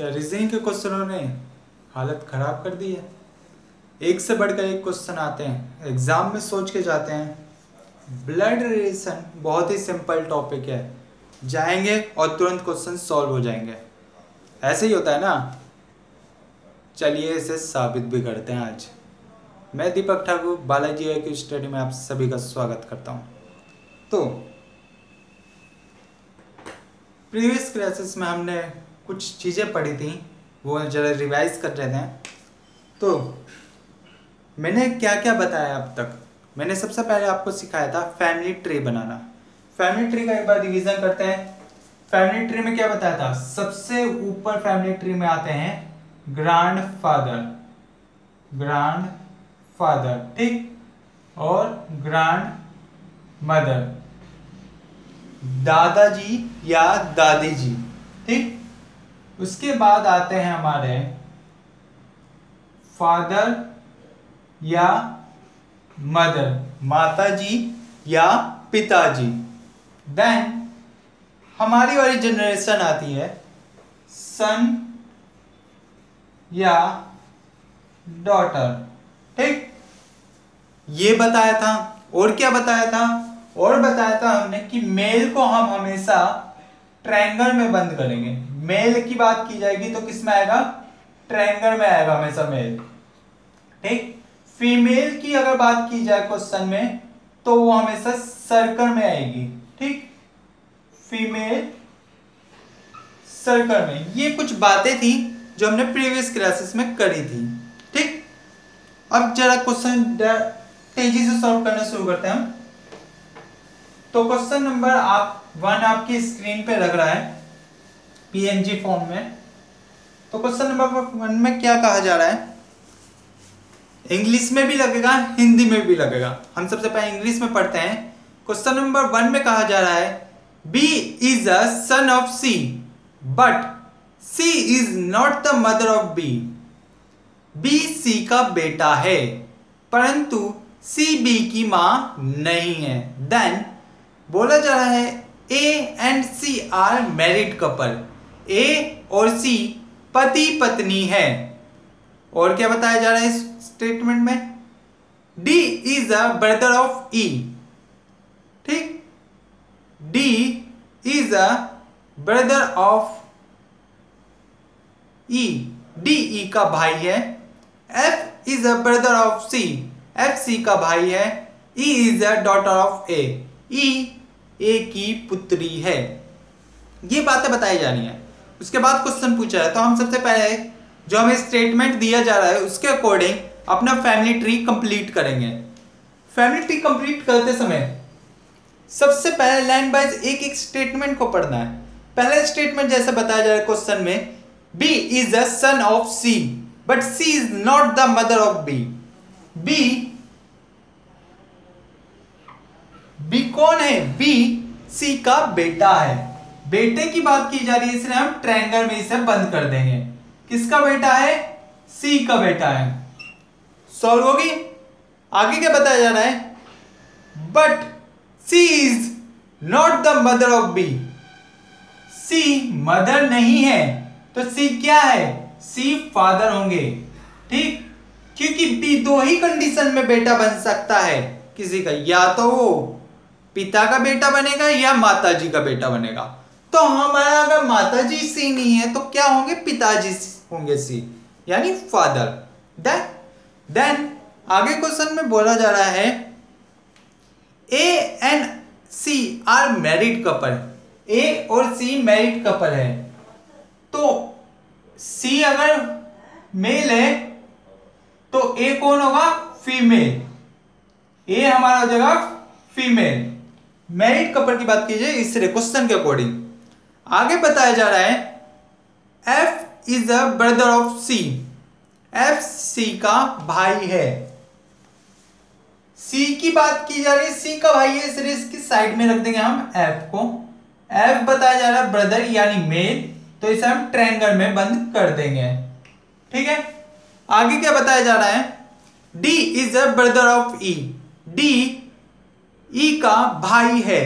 क्या रीजनिंग के क्वेश्चनों ने हालत खराब कर दी है। एक से बढ़कर एक क्वेश्चन आते हैं, एग्जाम में सोच के जाते हैं। ब्लड रिलेशन बहुत ही सिंपल टॉपिक है, जाएंगे और तुरंत क्वेश्चन सॉल्व हो जाएंगे। ऐसे ही होता है ना। चलिए इसे साबित भी करते हैं आज। मैं दीपक ठाकुर बालाजी IQ स्टडी में आप सभी का स्वागत करता हूँ। तो प्रीवियस क्लासेस में हमने कुछ चीज़ें पढ़ी थी, वो जरा रिवाइज कर रहे थे। तो मैंने क्या क्या बताया अब तक। मैंने सबसे पहले आपको सिखाया था फैमिली ट्री बनाना। फैमिली ट्री का एक बार रिवीजन करते हैं। फैमिली ट्री में क्या बताया था, सबसे ऊपर फैमिली ट्री में आते हैं ग्रैंडफादर, ठीक, और ग्रैंड मदर, दादाजी या दादी जी, ठीक। उसके बाद आते हैं हमारे फादर या मदर, माताजी या पिताजी। देन हमारी वाली जनरेशन आती है सन या डॉटर, ठीक। ये बताया था। और क्या बताया था, और बताया था हमने कि मेल को हम हमेशा ट्रायंगल में बंद करेंगे। मेल की बात की जाएगी तो किस में आएगा, ट्रायंगल में आएगा हमेशा मेल, ठीक। फीमेल की अगर बात की जाए क्वेश्चन में तो वो हमेशा सर्कल में आएगी, ठीक। फीमेल सर्कल में। ये कुछ बातें थी जो हमने प्रीवियस क्लासेस में करी थी, ठीक। अब जरा क्वेश्चन तेजी से सॉल्व करना शुरू करते हैं हम। तो क्वेश्चन नंबर 1 आपकी स्क्रीन पे लग रहा है PNG फॉर्म में। तो क्वेश्चन नंबर 1 में क्या कहा जा रहा है, इंग्लिश में भी लगेगा, हिंदी में भी लगेगा। हम सबसे पहले इंग्लिश में पढ़ते हैं। क्वेश्चन नंबर 1 में कहा जा रहा है B is a son of C but C is not the mother of B। B C का बेटा है परंतु C B की मां नहीं है। देन बोला जा रहा है A and C are married couple। A और C पति पत्नी है। और क्या बताया जा रहा है इस स्टेटमेंट में, D is a brother of E, ठीक। D is a brother of E, D E का भाई है। F is a brother of C, F C का भाई है। E is a daughter of A, E A की पुत्री है। ये बातें बताई जा रही हैं। उसके बाद क्वेश्चन पूछा है तो हम सबसे पहले जो हमें स्टेटमेंट दिया जा रहा है उसके अकॉर्डिंग अपना फैमिली ट्री कंप्लीट करेंगे। फैमिली ट्री कंप्लीट करते समय सबसे पहले लाइन वाइज एक एक स्टेटमेंट को पढ़ना है। पहला स्टेटमेंट जैसे बताया जा रहा है क्वेश्चन में, B is a son of C but C is not the mother of B। B कौन है, B C का बेटा है। बेटे की बात की जा रही है इसलिए हम ट्रायंगल में इसे बंद कर देंगे। किसका बेटा है, C का बेटा है। सॉल्व होगी। आगे क्या बताया जा रहा है, but C is not the mother of B। C mother नहीं है तो C क्या है, C फादर होंगे, ठीक। क्योंकि B दो ही कंडीशन में बेटा बन सकता है किसी का, या तो वो पिता का बेटा बनेगा या माताजी का बेटा बनेगा। तो हमारा अगर माताजी C नहीं है तो क्या होंगे, पिताजी होंगे C, यानी फादर। देन आगे क्वेश्चन में बोला जा रहा है A and C are married couple. A और C मैरिड कपल है तो C अगर मेल है तो A कौन होगा, फीमेल। A हमारा हो जाएगा फीमेल। मैरिड कपल की बात कीजिए इस क्वेश्चन के अकॉर्डिंग। आगे बताया जा रहा है F is a brother of C। F C का भाई है। C की बात की जा रही है, C का भाई है इसलिए इसकी साइड में रख देंगे हम F को। F बताया जा रहा है ब्रदर यानी मेल, तो इसे हम ट्रायंगल में बंद कर देंगे, ठीक है। आगे क्या बताया जा रहा है, D is a brother of E। D E का भाई है।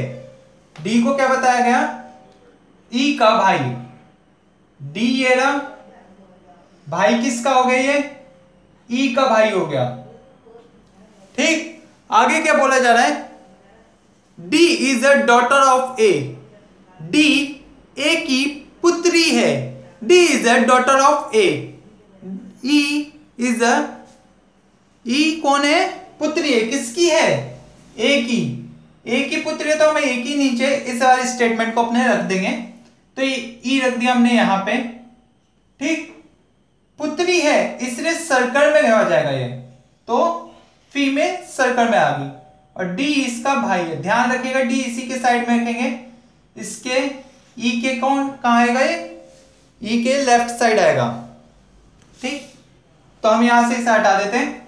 D को क्या बताया गया, E का भाई। D ये रहा, भाई किसका हो गया ये? ई का भाई हो गया। ठीक, आगे क्या बोला जा रहा है? D is a daughter of A. D A की पुत्री है। D is a daughter of A. E is a, E कौन है? पुत्री है। किसकी है? ए की। ए की पुत्री है तो हमें ए की नीचे इस वाले स्टेटमेंट को अपने रख देंगे। तो ये ई रख दिया हमने यहां पे। ठीक, पुत्री है इसलिए सर्कल में कहा जाएगा ये, तो फीमेल सर्कल में आ गई। और डी इसका भाई है। ध्यान रखिएगा डी इसी के साइड में रखेंगे। इसके ई के कौन कहां आएगा? ये ई के लेफ्ट साइड आएगा। ठीक, तो हम यहां से इसे हटा देते हैं।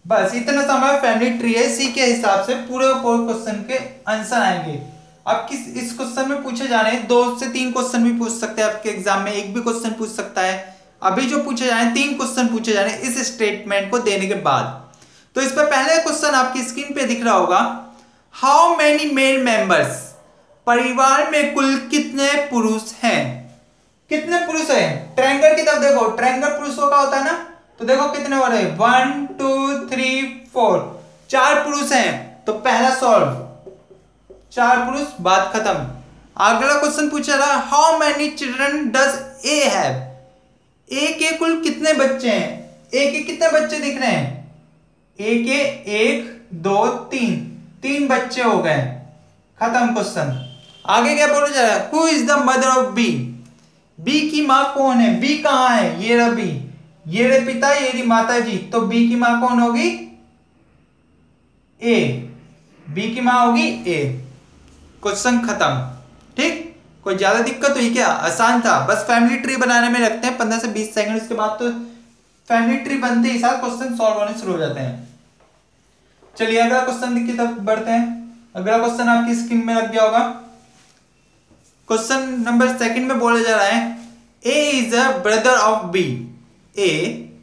बस इतना सा हमारा फैमिली ट्री है। इसी के हिसाब से पूरे क्वेश्चन के आंसर आएंगे। अब किस इस क्वेश्चन में पूछे जा रहे हैं 2 से 3 क्वेश्चन भी पूछ सकते हैं आपके एग्जाम में, एक भी क्वेश्चन पूछ सकता है। अभी जो पूछे जा रहे हैं 3 क्वेश्चन पूछे जा रहे हैं इस स्टेटमेंट को देने के बाद। तो इस पर पहले क्वेश्चन आपकी स्क्रीन पे दिख रहा होगा, हाउ मेनी मेल मेंबर्स? परिवार में कुल कितने पुरुष हैं? कितने पुरुष हैं? ट्रायंगल की तरफ देखो, ट्रायंगल पुरुषों का होता है ना, तो देखो कितने हो रहे हैं, 1 2 3 4, 4 पुरुष हैं। तो पहला सॉल्व, 4 पुरुष, बात खत्म। अगला क्वेश्चन पूछा रहा, how many children does A have? A के कुल कितने बच्चे हैं? ए के कितने बच्चे दिख रहे हैं? ए के 1 2 3, 3 बच्चे हो गए। खत्म क्वेश्चन। आगे क्या बोला जा रहा है, who is the mother of B? B की मां कौन है? बी कहां है? ये रहा बी, ये रहे पिता, ये रही माता जी। तो बी की मां कौन होगी? ए। बी की मां होगी ए। क्वेश्चन खत्म। ठीक, कोई ज्यादा दिक्कत हुई क्या? आसान था। बस फैमिली ट्री बनाने में लगते हैं 15 से 20 सेकंड, उसके बाद तो फैमिली ट्री बनते ही साथ क्वेश्चन सॉल्व होने शुरू हो जाते हैं। चलिए अगला क्वेश्चन की तरफ बढ़ते हैं। अगला क्वेश्चन आपकी स्क्रीन में लग गया होगा। क्वेश्चन नंबर 2 में बोला जा रहा है, A is a brother of B. A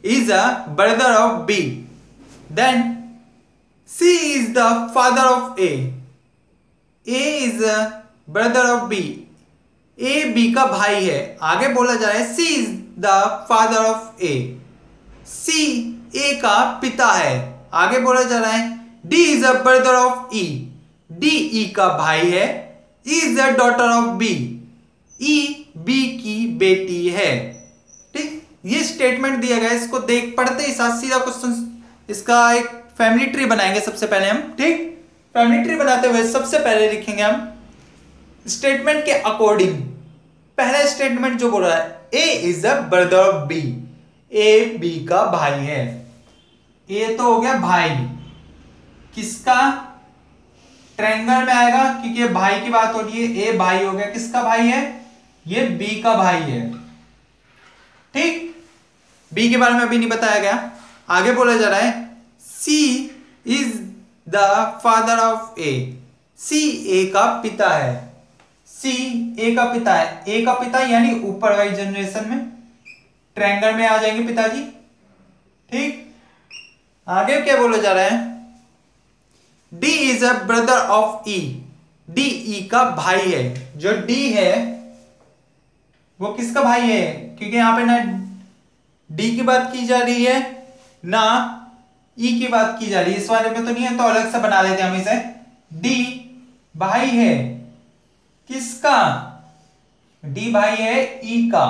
is a brother of B, then C is the father of A. A is a brother of B, A B का भाई है। आगे बोला जा रहा है, C is the father of A. C A का पिता है। आगे बोला जा रहा है, D is a brother of E. D E का भाई है। E is the daughter of B. E B की बेटी है। ठीक, ये स्टेटमेंट दिया गया, इसको देख पढ़ते ही साथ सीधा क्वेश्चन, इसका एक फैमिली ट्री बनाएंगे सबसे पहले हम। ठीक, फैमिली ट्री बनाते हुए सबसे पहले लिखेंगे हम स्टेटमेंट के अकॉर्डिंग। पहला स्टेटमेंट जो बोल रहा है, A is the brother of B. A B का भाई है। ए तो हो गया भाई, किसका? ट्रायंगल में आएगा क्योंकि भाई की बात हो रही है। ए भाई हो गया, किसका भाई है? ये बी का भाई है। ठीक, बी के बारे में अभी नहीं बताया गया। आगे बोला जा रहा है, C is the father of A. C A का पिता है। सी ए का पिता है। ए का पिता यानी ऊपर वाली जनरेशन में ट्रायंगल में आ जाएंगे पिताजी। ठीक, आगे क्या बोला जा रहा है, D is a brother of E. D E का भाई है। जो डी है वो किसका भाई है? क्योंकि यहां पे ना डी की बात की जा रही है ना ई की बात की जा रही है। इस वाले में तो नहीं है, तो अलग से बना लेते हैं हम इसे। डी भाई है किसका? डी भाई है ई का।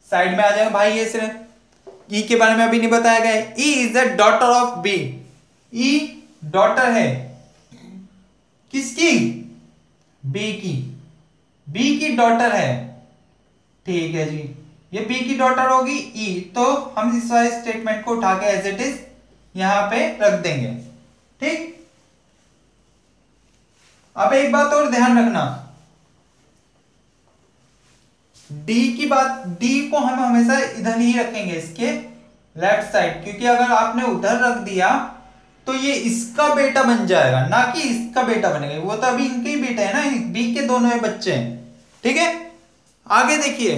साइड में आ जाएगा भाई है सिर्फ। ई के बारे में अभी नहीं बताया गया। E is the daughter of B. E daughter है किसकी? बी की। बी की डॉटर है। ठीक है जी, ये बी की डॉटर होगी ई। तो हम इस वाले स्टेटमेंट को उठा के एज इट इज यहां पे रख देंगे। ठीक, अब एक बात और ध्यान रखना, डी की बात, डी को हम हमेशा इधर ही रखेंगे, इसके लेफ्ट साइड, क्योंकि अगर आपने उधर रख दिया तो ये इसका बेटा बन जाएगा, ना कि इसका बेटा बनेगा। वो तो अभी इनके ही बेटा है ना, बी के दोनों बच्चे हैं। ठीक है, आगे देखिए,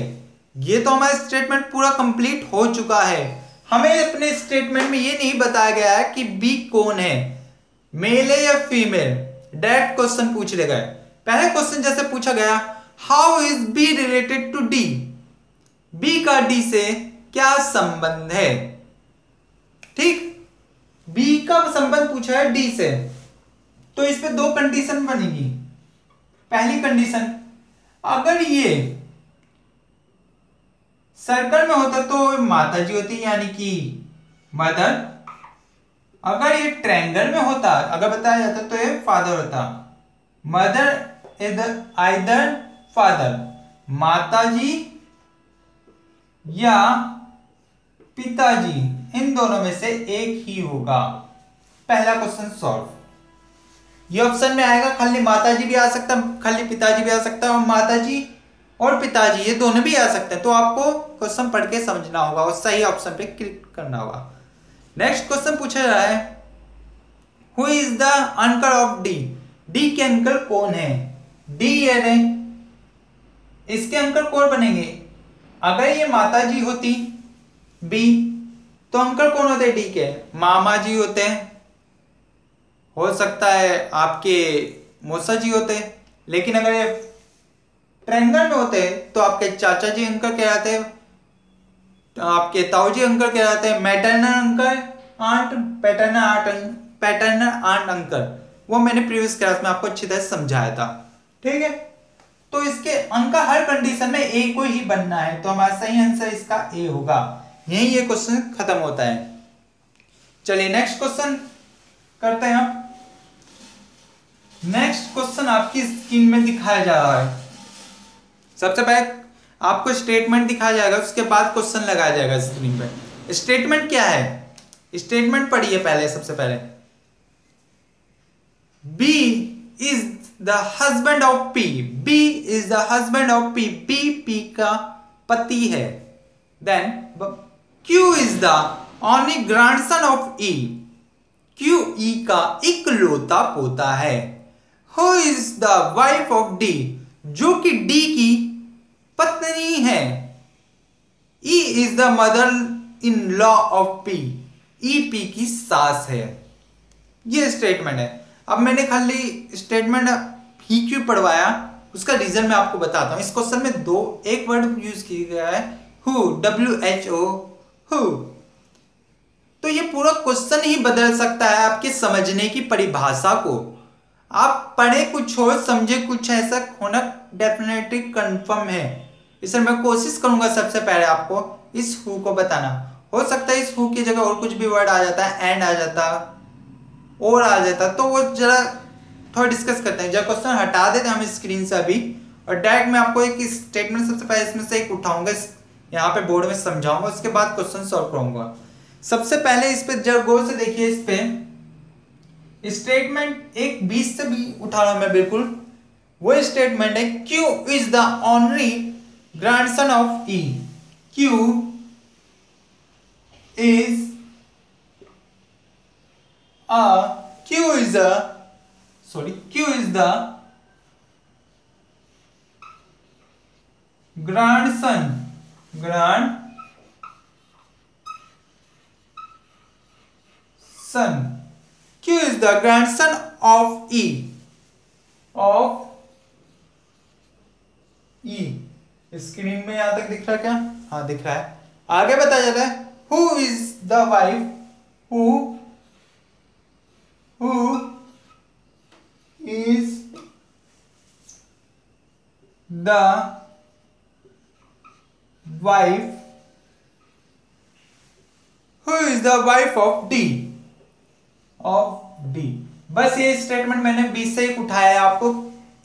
ये तो हमारा स्टेटमेंट पूरा कंप्लीट हो चुका है। हमें अपने स्टेटमेंट में ये नहीं बताया गया है कि बी कौन है, मेल है या फीमेल। डायरेक्ट क्वेश्चन पूछ लेगा। पहले क्वेश्चन जैसे पूछा गया, how is B related to D? B का डी से क्या संबंध है। ठीक, बी का संबंध पूछा है डी से, तो इस पे दो कंडीशन बनेगी। पहली कंडीशन, अगर ये सर्कल में होता तो माता जी होती यानी कि मदर। अगर ये ट्रायंगल में होता, अगर बताया जाता तो ये फादर होता। मदर इज आइदर फादर, माता जी या पिताजी, इन दोनों में से एक ही होगा। पहला क्वेश्चन सॉल्व। ये ऑप्शन में आएगा, खाली माता जी भी आ सकता, खाली पिताजी भी आ सकता, और माता जी और पिताजी ये दोनों भी आ सकते हैं। तो आपको क्वेश्चन पढ़ के समझना होगा और सही ऑप्शन पे क्लिक करना होगा। नेक्स्ट क्वेश्चन पूछा जा रहा है, who is the uncle of D. D के अंकल कौन है। डी ये रहे, इसके अंकल कौन बनेंगे। अगर ये माता जी होती बी, तो अंकल कौन होते डी के, मामा जी होते हैं, हो सकता है आपके मौसा जी होते। लेकिन अगर ये ट्रायंगल में होते तो आपके चाचा जी अंकल कहलाते हैं, आपके ताऊ जी अंकल कहलाते हैं, maternal uncle aunt, paternal aunt uncle. वो मैंने प्रीवियस क्लास में आपको अच्छी तरह समझाया था। ठीक है, तो इसके अंक हर कंडीशन में ए को ही बनना है, तो हमारा सही आंसर इसका ए होगा। यही ये क्वेश्चन खत्म होता है। चलिए नेक्स्ट क्वेश्चन करते हैं हम। नेक्स्ट क्वेश्चन आपकी स्क्रीन में दिखाया जा रहा है। सबसे पहले आपको स्टेटमेंट दिखाया जाएगा, उसके बाद क्वेश्चन लगाया जाएगा स्क्रीन पे। स्टेटमेंट क्या है, स्टेटमेंट पढ़िए पहले। सबसे पहले B is the husband of P, B is the husband of P, B P का पति है। Then Q is the only grandson of E, Q E का इकलौता पोता है। Who is the wife of D, जो कि डी की पत्नी है। E is the mother in law of P, E P की सास है। ये स्टेटमेंट है। अब मैंने खाली स्टेटमेंट ही क्यों पढ़वाया, उसका रीजन मैं आपको बताता हूं। इस क्वेश्चन में एक वर्ड यूज किया गया है, हु, WHO, हु। तो ये पूरा क्वेश्चन ही बदल सकता है आपके समझने की परिभाषा को। आप पढ़े कुछ हो, समझे कुछ, ऐसा होना डेफिनेटली कंफर्म है। इसलिए मैं कोशिश करूंगा सबसे पहले आपको इस हु को बताना। हो सकता है इस हु की जगह और कुछ भी वर्ड आ जाता है, एंड आ जाता और आ जाता, तो वो जरा थोड़ा डिस्कस करते हैं। जब क्वेश्चन हटा देते हैं हम स्क्रीन से अभी, और डायरेक्ट मैं आपको एक स्टेटमेंट सबसे पहले इसमें से एक उठाऊंगा, यहाँ पे बोर्ड में समझाऊंगा, उसके बाद क्वेश्चन सॉल्व करूंगा। सबसे पहले इस पे जब गौर से देखिए, इस पे स्टेटमेंट एक 20 से भी उठा रहा हूं मैं बिल्कुल। वो स्टेटमेंट है Q is the only grandson of E, Q is Q is the grandson Q is the grandson of E, screen में यहां तक दिख रहा है क्या? हाँ दिख रहा है। आगे बताया जाता है who is the wife, who is the wife, of D। बस ये स्टेटमेंट मैंने 20 से एक उठाया है आपको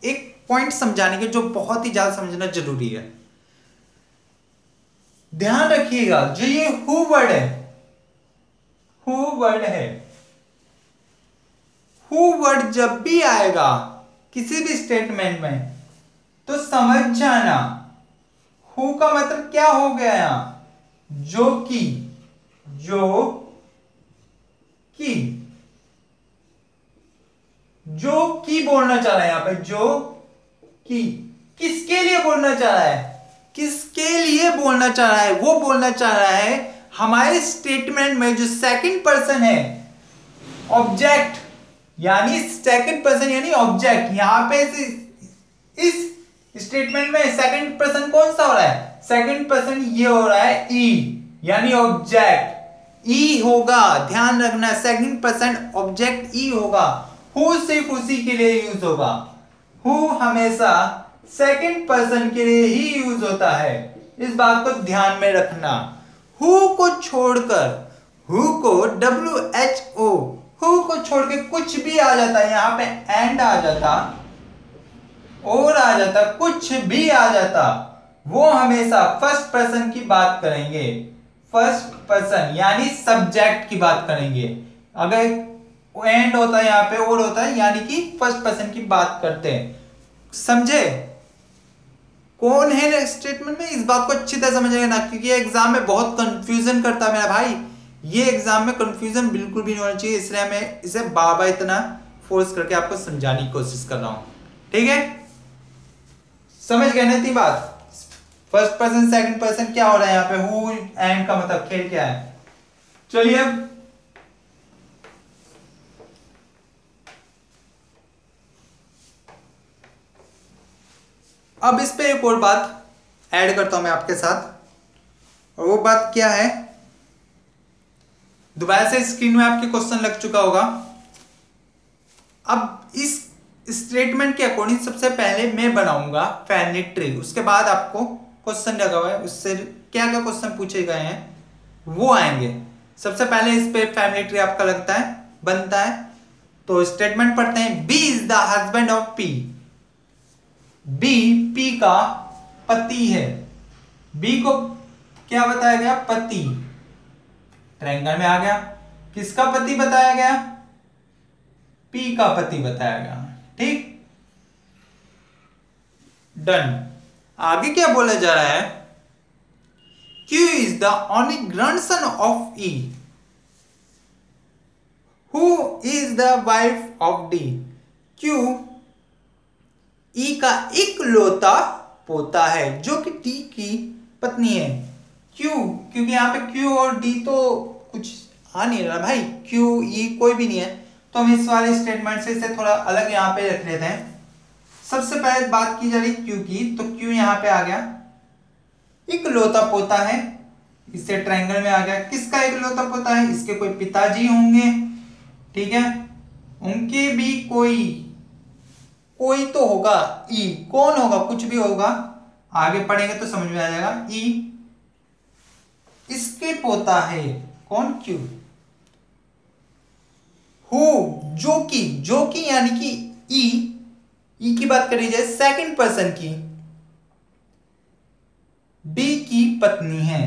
एक पॉइंट समझाने के, जो बहुत ही ज्यादा समझना जरूरी है। ध्यान रखिएगा, जो ये हु वर्ड है, हु वर्ड जब भी आएगा किसी भी स्टेटमेंट में, तो समझ जाना हु का मतलब क्या हो गया यहां, जो कि बोलना चाह रहा है यहां पे, जो कि किसके लिए बोलना चाह रहा है, वो बोलना चाह रहा है हमारे स्टेटमेंट में जो सेकंड पर्सन है, ऑब्जेक्ट, यानी सेकंड पर्सन यानी ऑब्जेक्ट। यहां पे इस स्टेटमेंट में सेकंड पर्सन कौन सा हो रहा है, सेकंड पर्सन ये हो रहा है ई, यानी ऑब्जेक्ट ई होगा, ध्यान रखना सेकंड पर्सन ऑब्जेक्ट ई होगा। हु सिर्फ उसी के लिए यूज होगा, हु हमेशा सेकंड पर्सन के लिए ही यूज होता है, इस बात को ध्यान में रखना। हु को छोड़कर, who co WHO, who co छोड़ के कुछ भी आ जाता है, यहां पे एंड आ जाता और आ जाता, कुछ भी आ जाता, वो हमेशा फर्स्ट पर्सन की बात करेंगे, फर्स्ट पर्सन यानी सब्जेक्ट की बात करेंगे। अगर एंड होता है यहां पे और होता है, यानी कि फर्स्ट पर्सन की बात करते हैं। समझे कौन है स्टेटमेंट में, इस बात को अच्छी तरह समझिएगा ना, क्योंकि ये एग्जाम में बहुत कंफ्यूजन करता है मेरा भाई। ये एग्जाम में कंफ्यूजन बिल्कुल भी नहीं होना चाहिए, इसलिए मैं इसे बाबा इतना फोर्स करके आपको समझाने की कोशिश कर रहा हूं। ठीक है, समझ गए ना इतनी बात। फर्स्ट पर्सन सेकंड पर्सन क्या हो रहा है यहाँ पे, हु एंड का मतलब खेल क्या है। चलिए अब इस पे एक और बात ऐड करता हूं मैं आपके साथ, और वो बात क्या है, दोबारा से स्क्रीन में आपके क्वेश्चन लग चुका होगा। अब इस स्टेटमेंट के अकॉर्डिंग सबसे पहले मैं बनाऊंगा फैमिली ट्री, उसके बाद आपको क्वेश्चन लगा हुआ है, उससे क्या क्या क्वेश्चन पूछे गए हैं वो आएंगे। सबसे पहले इस पे फैमिली ट्री आपका लगता है बनता है, तो स्टेटमेंट पढ़ते हैं। B is the husband of P, B P का पति है, बी को क्या बताया गया, पति, ट्रायंगल में आ गया, किसका पति बताया गया, पी का पति बताया गया। ठीक, डन। आगे क्या बोला जा रहा है, Q is the only grandson of E, who is the wife of D, Q E का इकलौता पोता है जो कि D की पत्नी है। Q, क्योंकि यहां पे Q और D तो कुछ आ नहीं रहा भाई, Q E कोई भी नहीं है, तो हम इस वाले स्टेटमेंट से इसे थोड़ा अलग यहां पे रख लेते हैं। सबसे पहले बात की जा रही Q की, तो Q यहां पे आ गया, इकलौता पोता है, इससे ट्रायंगल में आ गया। किसका इकलौता पोता है, इसके कोई पिताजी होंगे, ठीक है, उनके भी कोई तो होगा, ई कौन होगा, कुछ भी होगा, आगे पढ़ेंगे तो समझ में आ जाएगा। ई इसके पोता है कौन, Q। हु जो कि यानी कि ई की बात करी जाए सेकंड पर्सन की, डी की पत्नी है,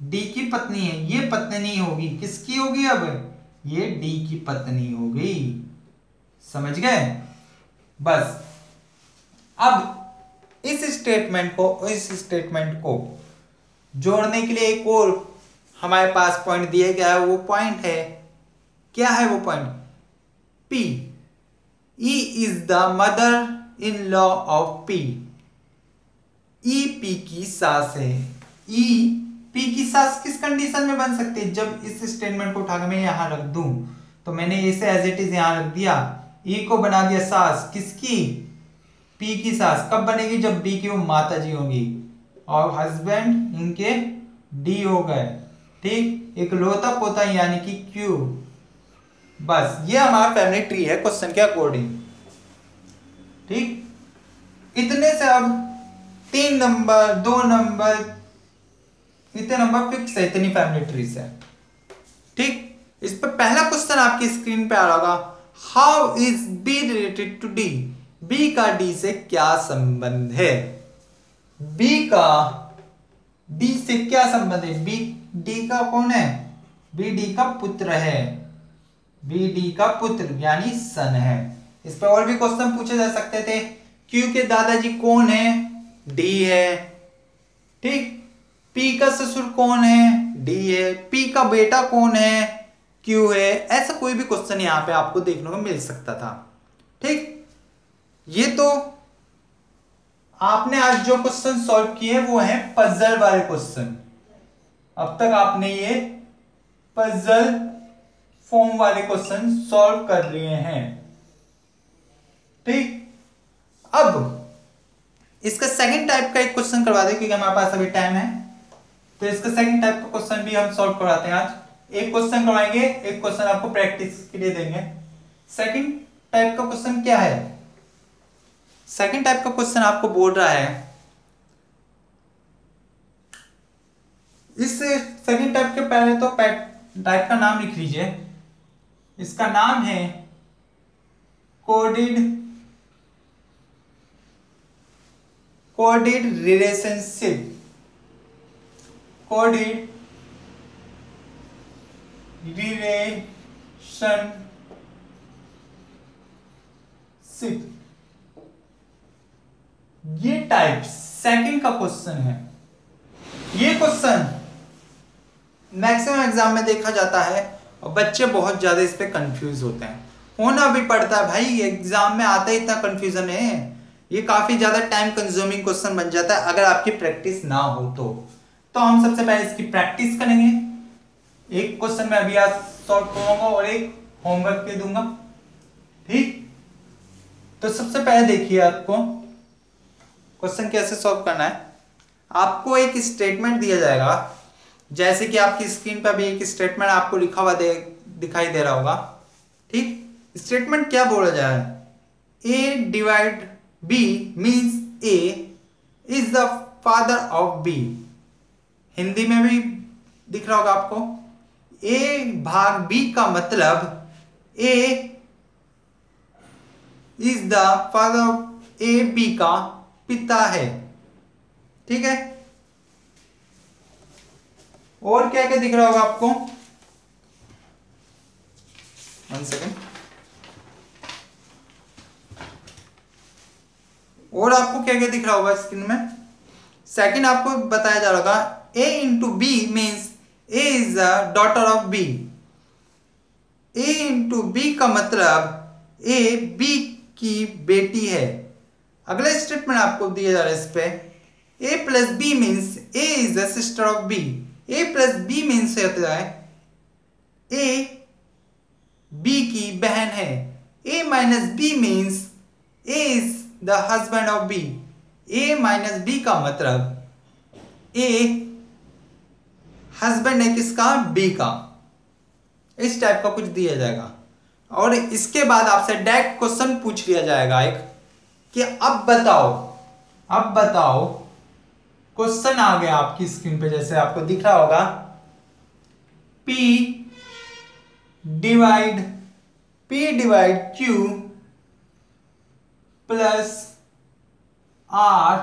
डी की पत्नी है, ये पत्नी नहीं होगी, किसकी होगी, अब ये डी की पत्नी होगी, समझ गए। बस अब इस स्टेटमेंट को जोड़ने के लिए एक और हमारे पास पॉइंट दिया गया है, वो पॉइंट है, क्या है वो point, P, E is the mother-in-law of P, E P की सास है। E P की सास किस कंडीशन में बन सकती है, जब इस स्टेटमेंट को उठाकर मैं यहां रख दूं, तो मैंने इसे एज इट इज यहां रख दिया, E को बना दिया सास, किसकी, P की सास। कब बनेगी, जब B की वो माता जी होंगी और हस्बैंड इनके D हो गए, ठीक, इकलौता पोता यानी कि Q। बस ये हमारा फैमिली ट्री है क्वेश्चन के अकॉर्डिंग। ठीक, इतने से अब 3 नंबर 2 नंबर इतने नंबर फिक्स है, इतनी फैमिली ट्रीज है। ठीक, इस पर पहला क्वेश्चन आपकी स्क्रीन पे आ रहा होगा, how is B related to D, B का डी से क्या संबंध है, बी का डी से क्या संबंध है, बी डी का कौन है, बी डी का पुत्र है, बी डी का पुत्र यानी सन है। इस पर और भी क्वेश्चन पूछे जा सकते थे, क्यू के दादाजी कौन है, डी है, ठीक, पी का ससुर कौन है, डी है, पी का बेटा कौन है, क्यू है। ऐसा कोई भी क्वेश्चन यहां पे आपको देखने को मिल सकता था। ठीक, ये तो आपने आज जो क्वेश्चन सॉल्व किए वो है पजल वाले क्वेश्चन। अब तक आपने ये पजल फॉर्म वाले क्वेश्चन सॉल्व कर लिए हैं। ठीक, अब इसका सेकंड टाइप का एक क्वेश्चन करवा दे क्योंकि हमारे पास अभी टाइम है, तो इसका सेकंड टाइप का क्वेश्चन भी हम सॉल्व करवाते हैं आज। एक क्वेश्चन करवाएंगे, एक क्वेश्चन आपको प्रैक्टिस के लिए देंगे। सेकंड टाइप का क्वेश्चन क्या है? सेकंड टाइप का क्वेश्चन आपको बोल रहा है, इस सेकंड टाइप के पहले तो टाइप का नाम लिख लीजिए। इसका नाम है कोडेड रिलेशनशिप। कोडेड रिलेशनशिप, ये टाइप सेकंड का क्वेश्चन है। ये क्वेश्चन मैक्सिमम एग्जाम में देखा जाता है और बच्चे बहुत ज्यादा इस पे कंफ्यूज होते हैं। होना भी पड़ता है भाई, एग्जाम में आता ही इतना कंफ्यूजन है। ये काफी ज्यादा टाइम कंज्यूमिंग क्वेश्चन बन जाता है अगर आपकी प्रैक्टिस ना हो तो हम सबसे पहले इसकी प्रैक्टिस करेंगे। एक क्वेश्चन मैं अभी आज सॉल्व करूंगा और एक होमवर्क दे दूंगा, ठीक। तो सबसे पहले देखिए, आपको क्वेश्चन कैसे सॉल्व करना है। आपको एक स्टेटमेंट दिया जाएगा, जैसे कि आपकी स्क्रीन पर भी एक स्टेटमेंट आपको लिखा हुआ दिखाई दे रहा होगा, ठीक। स्टेटमेंट क्या बोला जा रहा है? A divide B means A is the father of B. Hindi में भी दिख रहा होगा आपको। ए भाग बी का मतलब A is the father of A, B का पिता है, ठीक है। और क्या क्या दिख रहा होगा आपको? 1 सेकेंड। और आपको क्या क्या दिख रहा होगा स्क्रीन में? सेकंड आपको बताया जा रहा होगा A into B means A is the daughter of B. A into B का मतलब ए बी की बेटी है। अगला स्टेटमेंट आपको दिया जा रहा है इस पे, A plus B means A is the sister of B. A plus B means होता है ए बी की बहन है। A minus B means A is the husband of B. A minus B का मतलब ए हस्बैंड है किसका? B का। इस टाइप का कुछ दिया जाएगा और इसके बाद आपसे डायरेक्ट क्वेश्चन पूछ लिया जाएगा एक कि अब बताओ क्वेश्चन आ गया आपकी स्क्रीन पे, जैसे आपको दिख रहा होगा, P divide Q plus R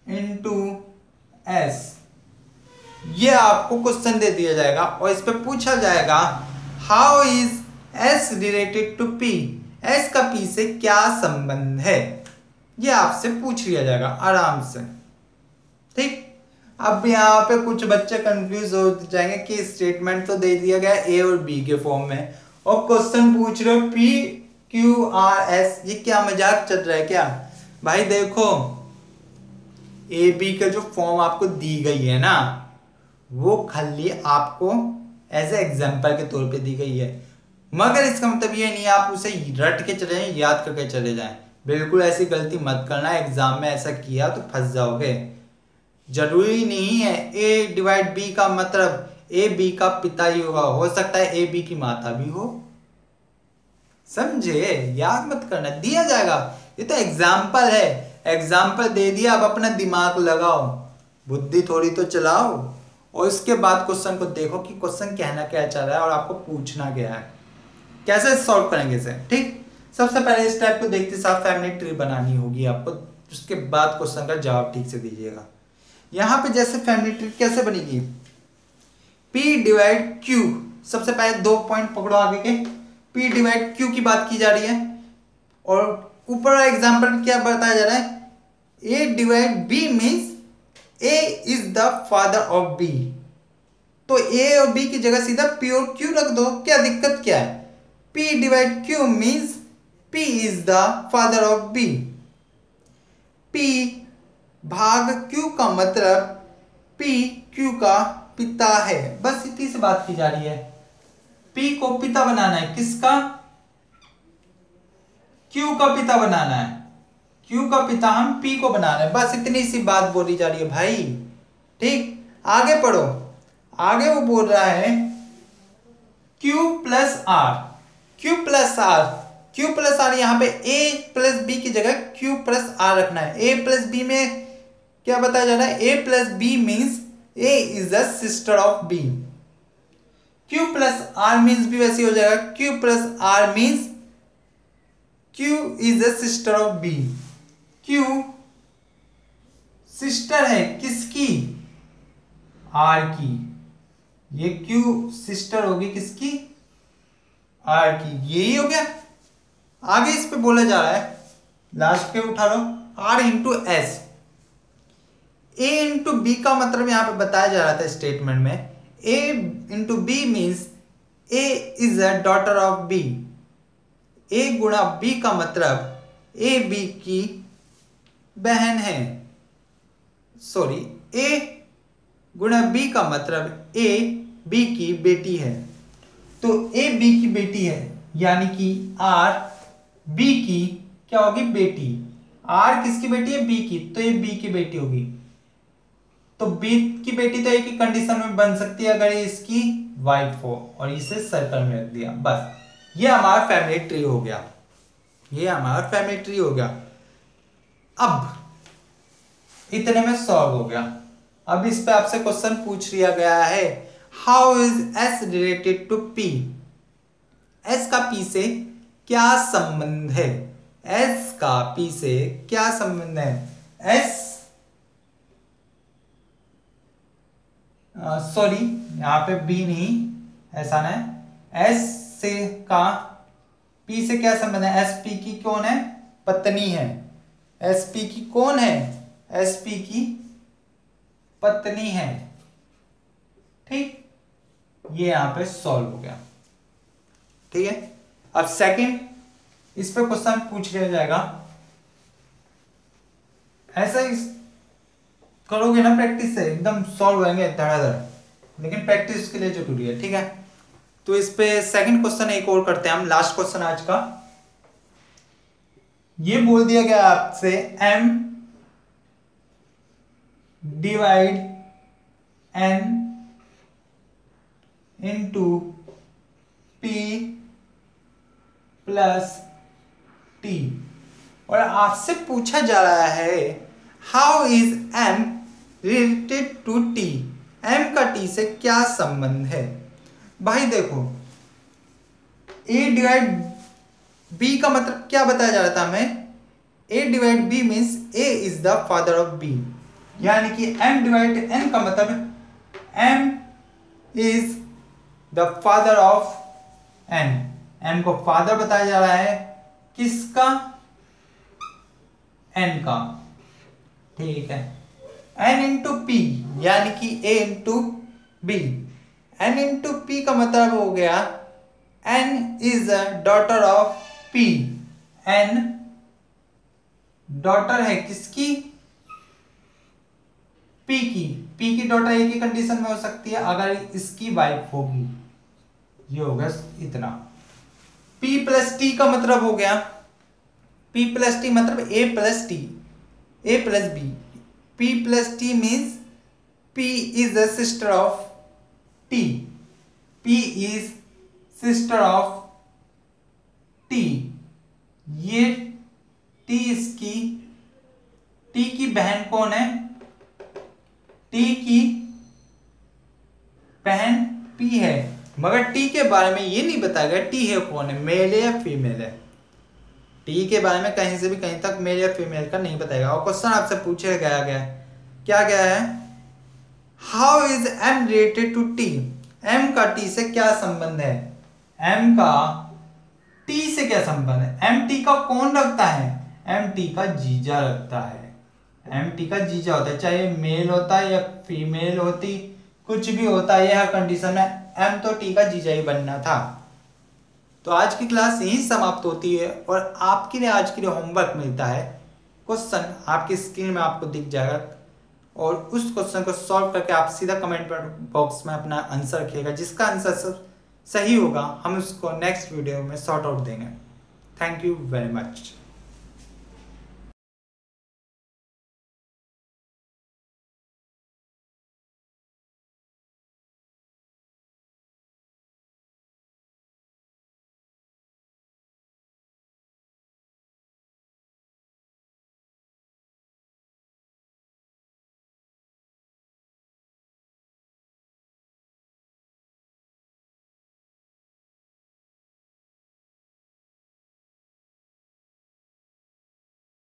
into S। ये आपको क्वेश्चन दे दिया जाएगा और इस पे पूछा जाएगा how is S related to P। S का P से क्या संबंध है, ये आपसे पूछ लिया जाएगा आराम से, ठीक। अब यहाँ पे कुछ बच्चे कंफ्यूज हो जाएंगे कि स्टेटमेंट तो दे दिया गया A और B के फॉर्म में और क्वेश्चन पूछ रहे हो P Q R S। ये क्या मजाक चल रहा है क्या? भाई देखो, A B का जो फॉर्म आपको दी गई है ना, वो खाली आपको एज ए एग्जाम्पल के तौर पे दी गई है, मगर इसका मतलब ये नहीं आप उसे रट के चले जाएं, याद करके चले जाएं। बिल्कुल ऐसी गलती मत करना, एग्जाम में ऐसा किया तो फंस जाओगे। जरूरी नहीं है ए डिवाइड बी का मतलब ए बी का पिता ही होगा, हो सकता है ए बी की माता भी हो, समझे? याद मत करना, दिया जाएगा। ये तो एग्जाम्पल है, एग्जाम्पल दे दिया, अब अपना दिमाग लगाओ, बुद्धि थोड़ी तो चलाओ और इसके बाद क्वेश्चन को देखो कि क्वेश्चन कहना क्या चाह रहा है और आपको पूछना क्या है, कैसे सॉल्व करेंगे इसे, ठीक। सबसे पहले इस टाइप को देखते साथ फैमिली ट्री बनानी होगी आपको, उसके बाद क्वेश्चन का जवाब ठीक से दीजिएगा। यहां पे जैसे फैमिली ट्री कैसे बनेगी, P डिवाइड Q, सबसे पहले 2 पॉइंट पकड़ो आगे के, P डिवाइड Q की बात की जा रही है और ऊपर एग्जाम्पल क्या बताया जा रहा है, A divide B means A is the father of B। तो A और B की जगह सीधा P और Q रख दो, क्या दिक्कत क्या है? P divide Q means P is the father of B। P भाग Q का मतलब P Q का पिता है, बस इतनी सी बात की जा रही है। P को पिता बनाना है, किसका? Q का पिता बनाना है। Q का पिता हम P को बना रहे हैं, बस इतनी सी बात बोली जा रही है भाई। ठीक, आगे पढ़ो। आगे वो बोल रहा है Q plus R, Q plus R, Q plus R, यहाँ पे A प्लस बी की जगह Q प्लस आर रखना है। A प्लस बी में क्या बताया जा रहा है? A plus B means A is the sister of B। Q plus R means भी वैसे हो जाएगा, Q plus R means Q is the sister of B। Q sister है किसकी? R की। ये Q सिस्टर होगी किसकी? R की। यही हो गया। आगे इस पे बोला जा रहा है, लास्ट पे उठा लो, R into S. A into B का मतलब यहां पे बताया जा रहा था स्टेटमेंट में, A into B means A is a daughter of B। A गुणा B का मतलब A B की बहन है। सॉरी, A गुणा B का मतलब A B की बेटी है। तो A B की बेटी है, यानी कि R B की क्या होगी? बेटी। R किसकी बेटी है? B की, तो ये B की बेटी होगी। तो B की बेटी तो एक ही कंडीशन में बन सकती है, अगर ये इसकी वाइफ हो, और इसे सर्कल में रख दिया। बस ये हमारा फैमिली ट्री हो गया, ये हमारा फैमिली ट्री हो गया। अब इतने में सॉल्व हो गया। अब इस पे आपसे क्वेश्चन पूछ लिया गया है, how is S related to P? S का पी से क्या संबंध है? एस का पी से क्या संबंध है? एस सॉरी, यहां पे बी नहीं, ऐसा ना है। एस से का पी से क्या संबंध है? एस पी की कौन है? पत्नी है। एस पी की कौन है? एस पी की पत्नी है। ठीक, ये यहां पे सॉल्व हो गया। ठीक है, अब सेकंड, इस पे क्वेश्चन पूछ लिया जाएगा। ऐसा इस करोगे ना प्रैक्टिस से, एकदम सॉल्व होंगे धड़ाधड़, लेकिन प्रैक्टिस के लिए जरूरी है। ठीक है, तो इस पे सेकंड क्वेश्चन एक और करते हैं हम, लास्ट क्वेश्चन आज का। ये बोल दिया गया आपसे, m divide n into p plus t, और आपसे पूछा जा रहा है how is m related to t? m का t से क्या संबंध है? भाई देखो, a डिवाइड b का मतलब क्या बताया जा रहा था हमें? a divide b means a is the father of b, यानी कि m डिवाइड n का मतलब m is the father of n। n को फादर बताया जा रहा है, किसका? n का। ठीक है, n इंटू पी, यानी कि a into B. n into P का मतलब हो गया n is a daughter of p। n daughter है किसकी? p की। p की डॉटर एक ही कंडीशन में हो सकती है, अगर इसकी वाइफ होगी। ये होगा इतना। p प्लस टी का मतलब हो गया, p प्लस टी मतलब a plus T, a plus B. p plus T means p is the sister of t। p is sister of t। ये t इसकी, t की बहन कौन है? t की बहन p है, मगर t के बारे में ये नहीं बताया गया t है कौन है, मेल है या फीमेल है। t के बारे में कहीं से भी कहीं तक मेल या फीमेल का नहीं बताएगा। और क्वेश्चन आपसे पूछा गया क्या गया है? How is m related to t? m का t से क्या संबंध है? m का t से क्या संबंध है? m t का कौन रखता है? m t का जीजा रखता है। m t का जीजा होता है, चाहे मेल होता है या फीमेल होती, कुछ भी होता है, यह कंडीशन में m तो t का जीजा ही बनना था। तो आज की क्लास यहीं समाप्त होती है, और आपके लिए आज के लिए होमवर्क मिलता है। क्वेश्चन आपकी स्क्रीन में आपको दिख जाएगा, और उस क्वेश्चन को सॉल्व करके आप सीधा कमेंट बॉक्स में अपना आंसर रखिएगा। जिसका आंसर सही होगा हम उसको नेक्स्ट वीडियो में सॉर्ट आउट देंगे। Thank you very much.